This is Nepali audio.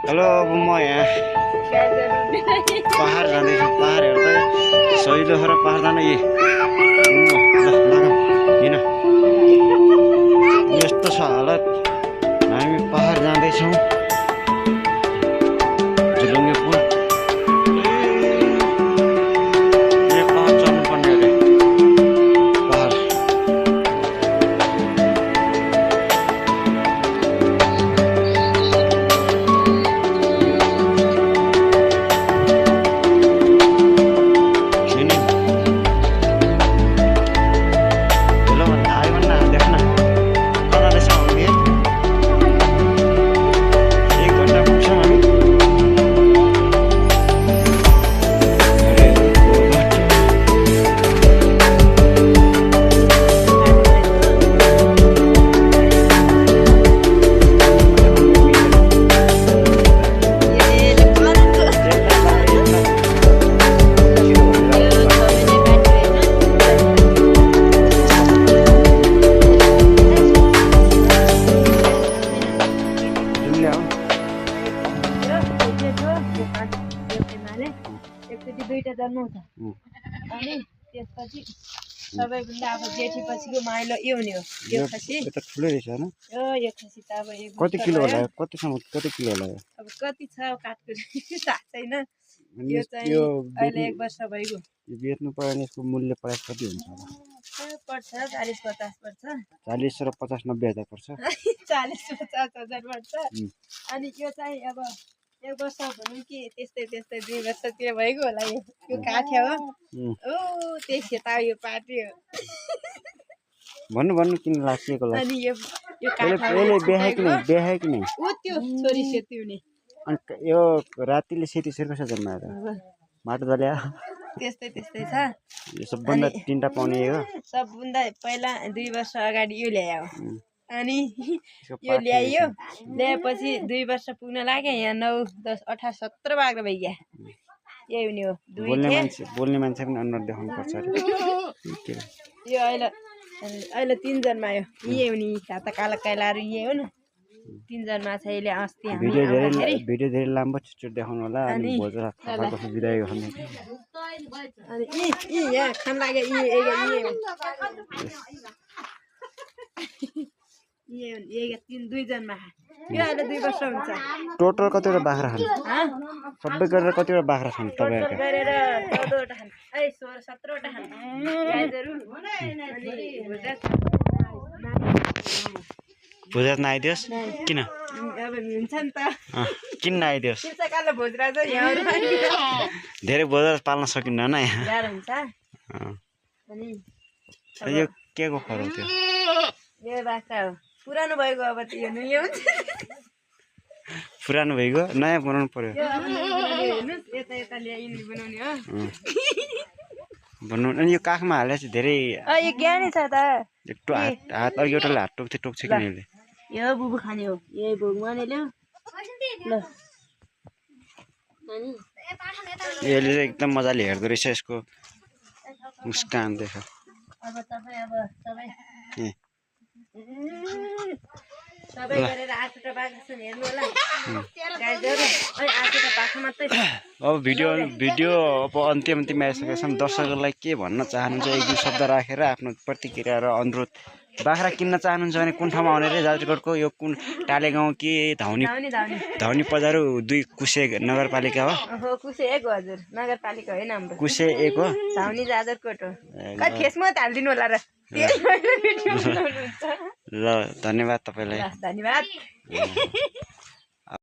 हेलो अब म यहाँ पहाड जाँदैछु। पहाड हेर्दै सहिलो र पहाड जानु किन यस्तो छ हालत। हामी पहाड जाँदैछौँ झुलुङ्गे पुल। यो पहाड चढ्नुपर्ने अरे पहाड। दुईटा जन्माउँछ अनि त्यसपछि सबैभन्दा अब जेठीपछिको माइलो यो हुने हो। यो खसी यो त ठुलै रहेछ हैन? यो खसी त अब कति किलो होला? कति किलो होला? अब कति छ काटको थाहा छैन। यो चाहिँ अहिले 1 वर्ष भइगयो। यो बेच्नु पर्यो भने यसको मूल्य प्राइस कति हुन्छ होला? पर्छ 40-50 पर्छ। 40 र 50-90 हजार पर्छ। 40-50 हजार पर्छ। अनि यो चाहिँ अब 1 वर्ष भनौँ कि त्यस्तै 2 वर्षतिर भइगयो होला। यो काट्यो हो। त्यही खेता यो पाट्यो। भन्नु किन लासिएको लाग्छ? अनि यो पहिले बेहाइ कि नै? उ त्यो छोरी सेती हुने। अनि यो रातिले सेती सेर कसरी जन्माएर? माटो दल्या त्यस्तै छ। यो सबभन्दा तिनटा पाउने हो। सबभन्दा पहिला 2 वर्ष अगाडि यो ल्यायो। अनि यो ल्याइयो। ल्याएपछि 2 वर्ष पुग्न लाग्यो। यहाँ 9, 10, 18, 17 बाग्रो भइगयो। यही हुने हो। बोल्ने मान्छे पनि अनुहार देखाउनु पर्छ अरे। यो अहिले 3 जन्मायो। यही हुने खाता काला कालाहरू यही हो न। 3 जन्मा छ यसले। अस्ति हामी भिडियो धेरै लामो छिटो देखाउनु होला। अनि भोजरा थापा कसो बिदाइ गर्ने। अनि यहाँ खान लाग्यो। यही 2 जन्मा। यो अहिले 2 वर्ष हुन्छ। टोटल कतिवटा बाख्रा छन्? सबै गरेर कतिवटा बाख्रा छन् तपाईहरुका? गरेर 14वटा छन्। 17वटा छन्। गाईहरु भोजराज नआइदियोस्? किन? अब हुन्छ नि त। किन नआइदियोस्? कालो भोजराज यहाँ धेरै भोजराज पाल्न सकिन्न न यहाँ। गाह्रो हुन्छ। अनि यो के को खर हो त्यो? यो बाख्रा हो। पुरानो भएको अब त्यो नुयो हुन्छ। पुरानो भइगयो नयाँ बनाउनु पर्यो। यो अब हेर्नुस् यता ल्याइनु बनाउने हो। भन्नु अनि यो काखमा हाले चाहिँ धेरै यो ज्ञानी छ त। हात अघि एउटाले हात टोक्छ किन यसले? यो बुबु खाने हो। यही भोगमा नै ल्याऊ ल। अनि यसले चाहिँ एकदम मजाले हेर्दो रहेछ। यसको मुस्कान देख। अब सबै गरेर 8वटा बाख्रा छन्। हेर्नु होला गाईहरु। 8वटा बाख्रा मात्रै। अब भिडियो अब अन्त्यमा आइसकेका छन्। दर्शकहरूलाई के भन्न चाहनुहुन्छ? 1-2 शब्द राखेर आफ्नो प्रतिक्रिया र अनुरोध। बाख्रा किन्न चाहनुहुन्छ भने कुन ठाउँमा आउने रे? जाजरकोटको यो कुन टाले गाउँ कि धाउनी पजारु 2 कुसे नगरपालिका हो? कुसे 1 हो हजुर। नगरपालिका होइन हाम्रो। कुसे 1 हो। धाउनी जाजरकोट हो। फेसमा त हाल्दिनु होला र। ल धन्यवाद तपाईलाई। धन्यवाद।